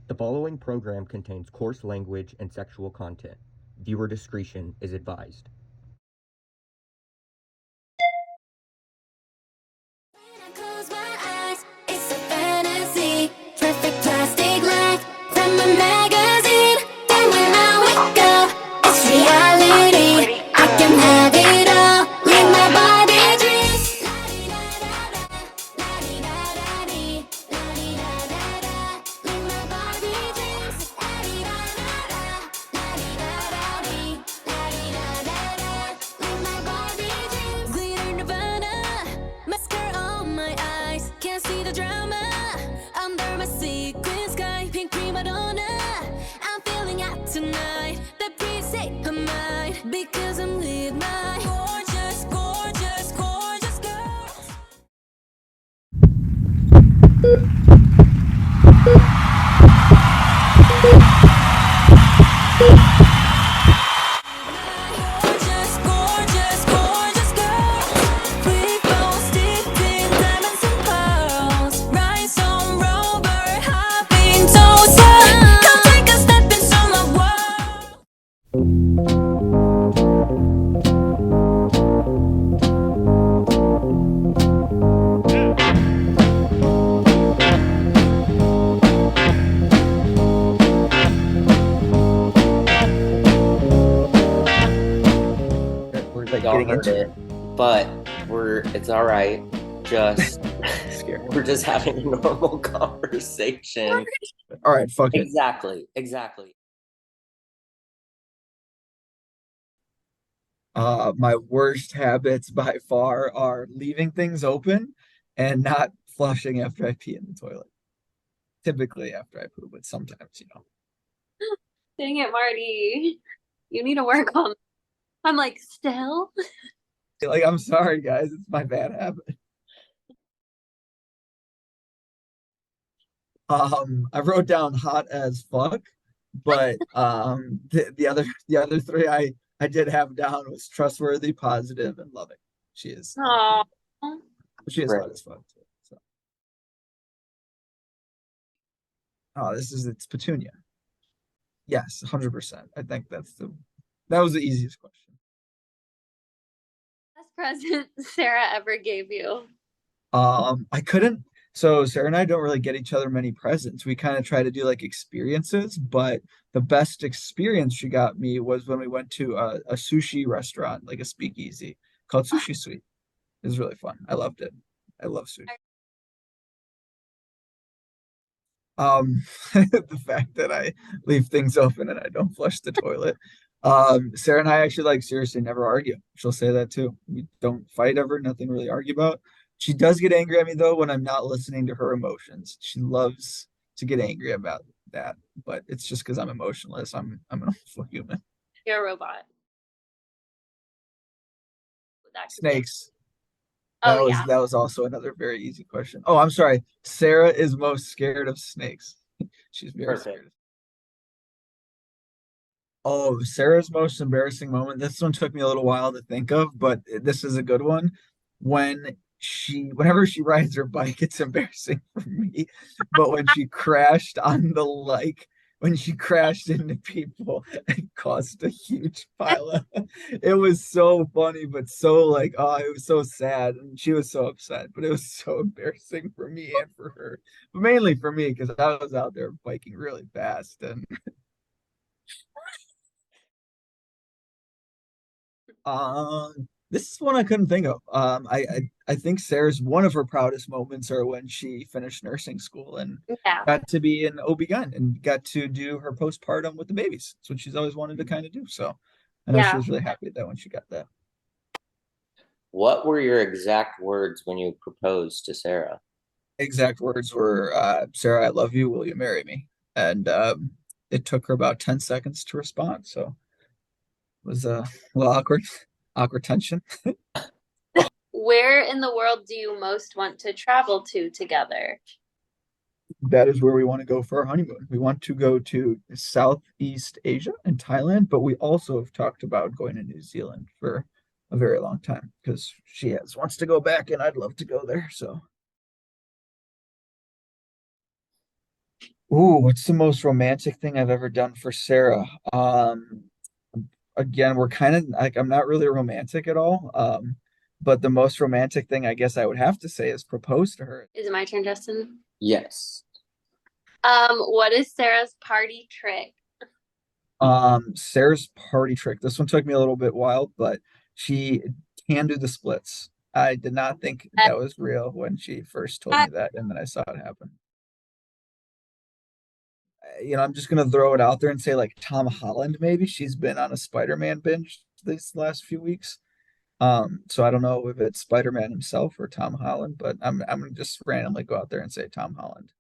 The following program contains coarse language and sexual content. Viewer discretion is advised. When I close my eyes, it's a fantasy. Perfect plastic life from a magazine. Then when I wake up, it's reality. I can have it all. Leave my body dreams. La-di-da-da-da, la-di-da-da-da-dee, la-di-da-da-da. Leave my body dreams. La-di-da-da-da, la-di-da-da-dee, la-di-da-da-da. Leave my body dreams. Glitter Nirvana. Mascara on my eyes, can't see the drama. Under my sequin sky, pink prima donna. I'm feeling out tonight, the pretty state of mind. Because I'm with my gorgeous, gorgeous, gorgeous girls. Gorgeous, gorgeous, gorgeous girls. We both steeped in diamonds and pearls. Rhinestone rover, hopping toaster. Come take a step into my world. We're Like getting y'all heard into it, but it's all right. Just Scary. we're just having a normal conversation. All right, fuck it. Exactly. My worst habits by far are leaving things open and not flushing after I pee in the toilet. Typically after I poo, but sometimes. Dang it, Marty. You need to work on. I'm like, still? Like, I'm sorry, guys, it's my bad habit. I wrote down hot as fuck, but the other three I did have down was trustworthy, positive, and loving. She is Oh, hot as fuck too. So, it's Petunia. Yes, 100%. I think that was the easiest question. best present Sarah ever gave you. I couldn't. So Sarah and I don't really get each other many presents. We kind of try to do like experiences, but the best experience she got me was when we went to a sushi restaurant, like a speakeasy called Sushi Suite. It was really fun. I loved it. I love sushi. The fact that I leave things open and I don't flush the toilet. Sarah and I actually like seriously never argue. She'll say that too. We don't fight ever, nothing really argue about. She does get angry at me though when I'm not listening to her emotions. She loves to get angry about that, but it's just because I'm emotionless. I'm an awful human. You're a robot. Snakes. That Oh, was yeah. that was also another very easy question. Oh, I'm sorry. Sarah is most scared of snakes. She's very Perfect. scared. Oh, Sarah's most embarrassing moment. This one took me a little while to think of, but this is a good one. Whenever she rides her bike, it's embarrassing for me. But when she crashed into people and caused a huge pile of, it was so funny, but so like, oh, it was so sad. And she was so upset, but it was so embarrassing for me and for her, but mainly for me because I was out there biking really fast and this is one I couldn't think of. I think Sarah's one of her proudest moments are when she finished nursing school and Yeah. got to be an OB-GYN and got to do her postpartum with the babies. That's what she's always wanted to kind of do. So I know she was really happy with that when she got that. What were your exact words when you proposed to Sarah? Exact words were, Sarah, I love you. Will you marry me? And it took her about 10 seconds to respond. So it was a little awkward tension. Where in the world do you most want to travel to together? That is where we want to go for our honeymoon. We want to go to Southeast Asia and Thailand, but we also have talked about going to New Zealand for a very long time because wants to go back and I'd love to go there. So Ooh, what's the most romantic thing I've ever done for Sarah? Again, we're kind of like I'm not really romantic at all. But the most romantic thing I guess I would have to say is propose to her. Is it my turn, Justin? Yes. What is Sarah's party trick? Sarah's party trick. This one took me a little bit wild, but she can do the splits. I did not think that was real when she first told me that, and then I saw it happen. I'm just gonna throw it out there and say like Tom Holland, maybe. She's been on a Spider-Man binge these last few weeks. So I don't know if it's Spider-Man himself or Tom Holland, but I'm gonna just randomly go out there and say Tom Holland.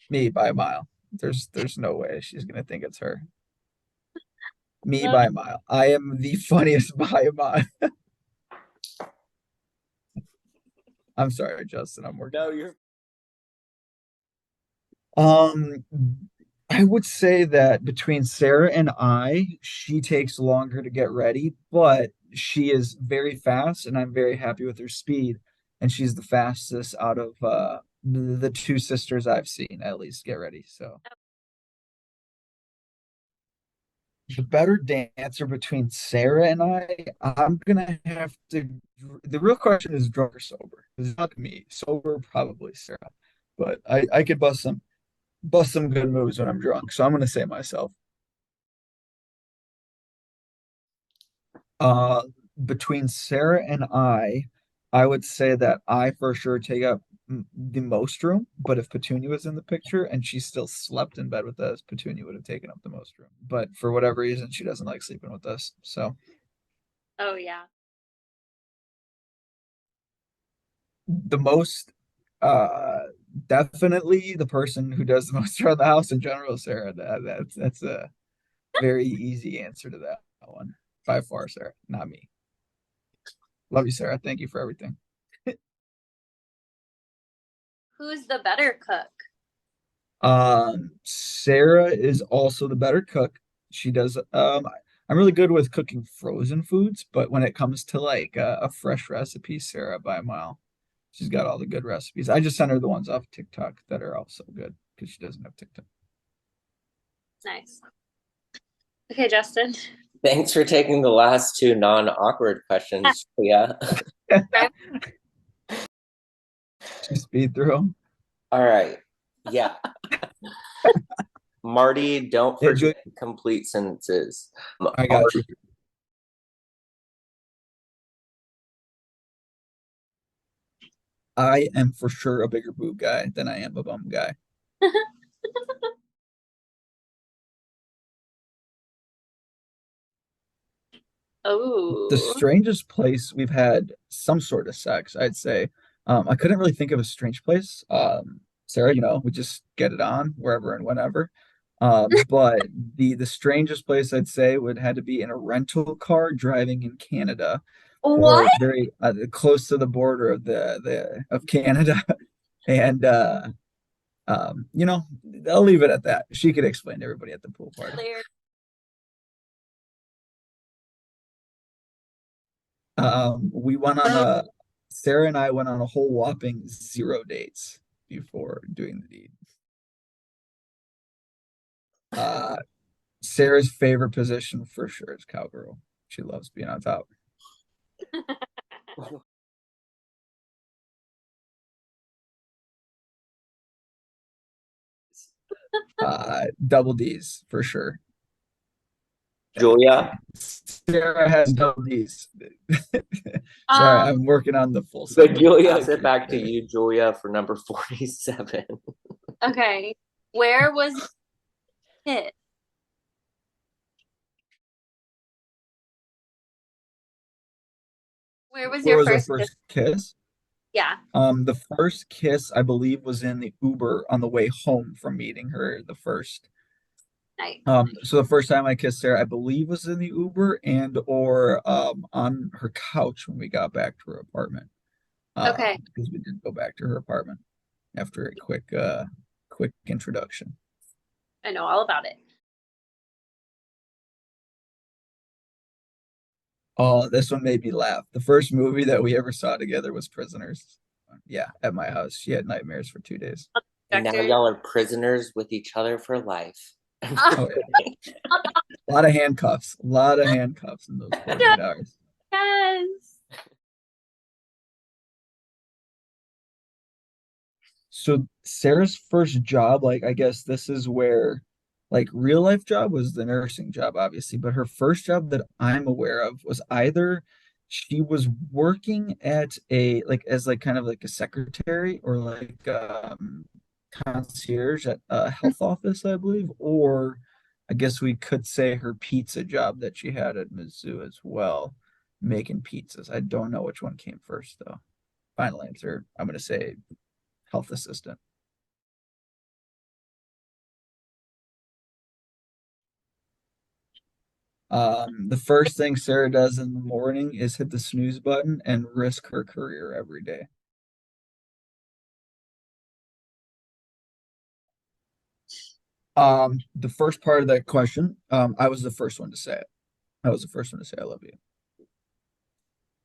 Me by a mile. There's no way she's gonna think it's her. Me by a mile. I am the funniest by a mile. I'm sorry, Justin. I'm working. No, you're Um, I would say that between Sarah and I, she takes longer to get ready, but she is very fast, and I'm very happy with her speed. And she's the fastest out of the two sisters I've seen at least get ready. So the better dancer between Sarah and I'm gonna have to. The real question is drunk or sober. It's not me. Sober, probably Sarah, but I could bust some good moves when I'm drunk. So I'm gonna say myself. Uh, Between Sarah and I would say that I for sure take up the most room. But if Petunia was in the picture and she still slept in bed with us, Petunia would have taken up the most room. But for whatever reason, she doesn't like sleeping with us. So Oh yeah. the most, uh, definitely the person who does the most around the house in general, Sarah. That's a very easy answer to that one by far, Sarah, not me. Love you, Sarah. Thank you for everything. Who's the better cook? Sarah is also the better cook. She does. I'm really good with cooking frozen foods, but when it comes to like a fresh recipe, Sarah by a mile. She's got all the good recipes. I just sent her the ones off TikTok that are also good because she doesn't have TikTok. Nice. Okay, Justin. Thanks for taking the last two non-awkward questions, Leah. She speed through them. All right. Yeah. Marty, don't Yeah, forget complete sentences. I got you. I am for sure a bigger boob guy than I am a bum guy. The Oh. strangest place we've had some sort of sex, I'd say. I couldn't really think of a strange place. Sarah, we just get it on wherever and whenever. But the strangest place I'd say would had to be in a rental car driving in Canada, or What? very close to the border of Canada. And I'll leave it at that. She could explain to everybody at the pool party. We went on Sarah and I went on a whole whopping 0 dates before doing the deed. Sarah's favorite position for sure is cowgirl. She loves being on top. Double D's for sure. Julia? Sarah has double D's. Sorry, I'm working on the full So set. Julia, pass it back to you, Julia, for number 47. Okay. Where was it? Where was Where your was our first first kiss? Yeah. The first kiss, I believe, was in the Uber on the way home from meeting her the first. Night. So the first time I kissed Sarah, I believe was in the Uber and or on her couch when we got back to her apartment. Okay. Because we did go back to her apartment after a quick introduction. I know all about it. Oh, this one made me laugh. The first movie that we ever saw together was Prisoners. Yeah, at my house. She had nightmares for 2 days. And now Vector. y'all are prisoners with each other for life. Oh yeah. A lot of handcuffs. A lot of handcuffs in those 48 hours. Yes. So Sarah's first job, like I guess this is where like real life job was the nursing job, obviously, but her first job that I'm aware of was either she was working at a like as like kind of like a secretary or like concierge at a health office, I believe, or I guess we could say her pizza job that she had at Mizzou as well, making pizzas. I don't know which one came first though. Final answer, I'm gonna say health assistant. The first thing Sarah does in the morning is hit the snooze button and risk her career every day. The first part of that question, I was the first one to say it. I was the first one to say I love you.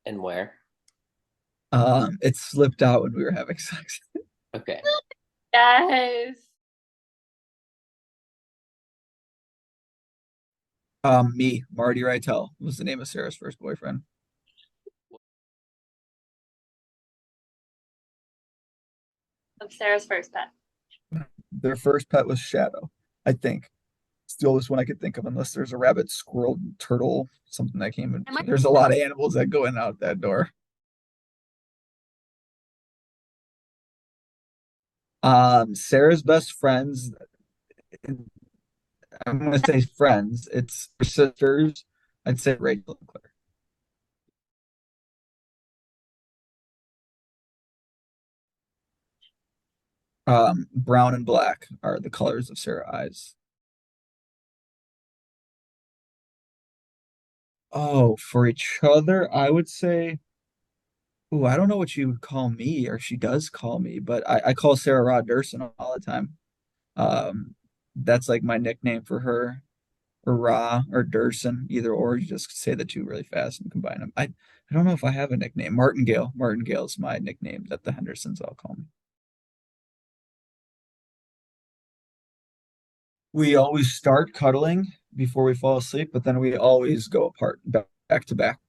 And where? It slipped out when we were having sex. Okay. Yes. Marty Rytel was the name of Sarah's first boyfriend. Of Sarah's first pet. Their first pet was Shadow, I think. It's the oldest one I could think of, unless there's a rabbit, squirrel, turtle, something that came in. There's a lot of animals that go in and out that door. Sarah's best friends, I'm gonna say friends. It's her sisters. I'd say Rachel and Claire. Brown and black are the colors of Sarah's eyes. Oh, for each other, I would say, oh, I don't know what she would call me, or she does call me, but I call Sarah Rod Durson all the time. Um, that's like my nickname for her, or Ra or Durson, either or. You just say the two really fast and combine them. I don't know if I have a nickname. Martingale. Martingale is my nickname that the Hendersons all call me. We always start cuddling before we fall asleep, but then we always go apart back to back.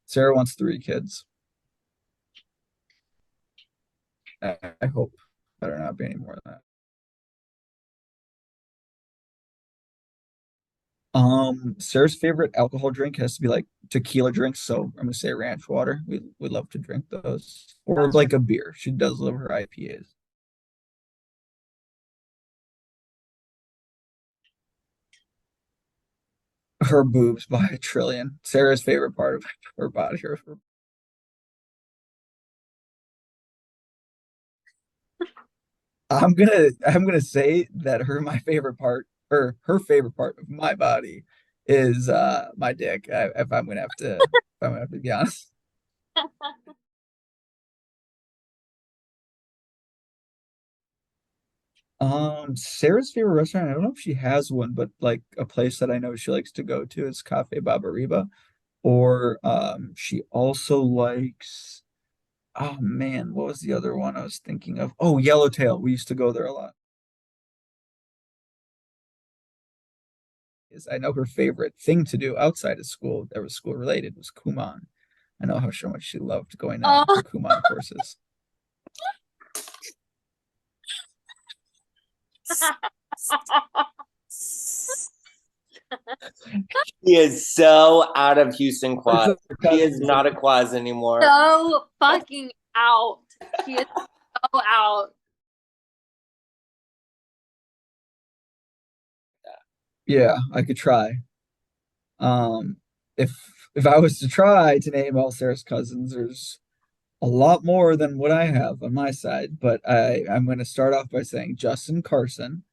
Sarah wants 3 kids. I hope better not be any more than that. Sarah's favorite alcohol drink has to be like tequila drinks, so I'm gonna say ranch water. We love to drink those. Or like a beer. She does love her IPAs. Her boobs by a trillion. Sarah's favorite part of her body. I'm gonna say that my favorite part or her favorite part of my body is my dick. If I'm gonna have to be honest. Sarah's favorite restaurant, I don't know if she has one, but like a place that I know she likes to go to is Cafe Babariba. Or she also likes, oh man, what was the other one I was thinking of? Oh, Yellowtail. We used to go there a lot. Is I know her favorite thing to do outside of school that was school related was Kumon. I know how much she loved going on Oh. to Kumon courses. He is so out of Houston Quad. Her He is cousins- not a Quaz anymore. So fucking out. He is so out. Yeah, I could try. Um, if I was to try to name all Sarah's cousins, there's a lot more than what I have on my side, but I'm going to start off by saying Justin Carson.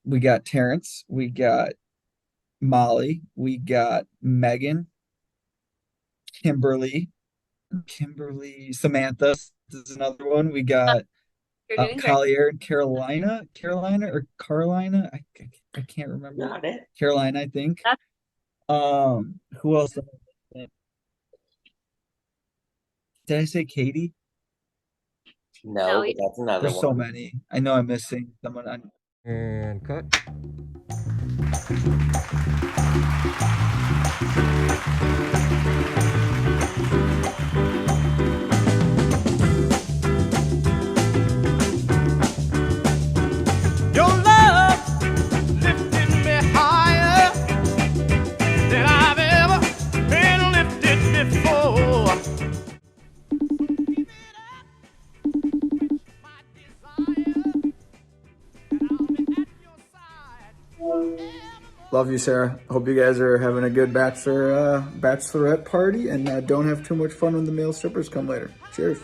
We got Terrence, we got Molly, we got Megan, Kimberly, Samantha is another one. We got You're doing great. Collier and Carolina or Carolina. I can't remember. Got it. Carolina, I think. That's- Who else? Did I say Katie? No, No, but you- that's another There's so one. many. I know I'm missing someone. And cut. Your love lifting me higher than I've ever been lifted before. My desire, and I'll be at your side. Love you, Sarah. Hope you guys are having a good bachelorette party and don't have too much fun when the male strippers come later. Cheers.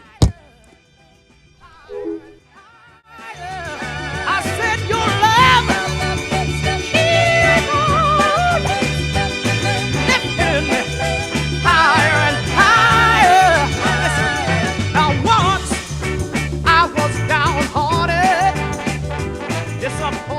I said your love lifting me higher and higher. Now once I was downhearted, disappointed.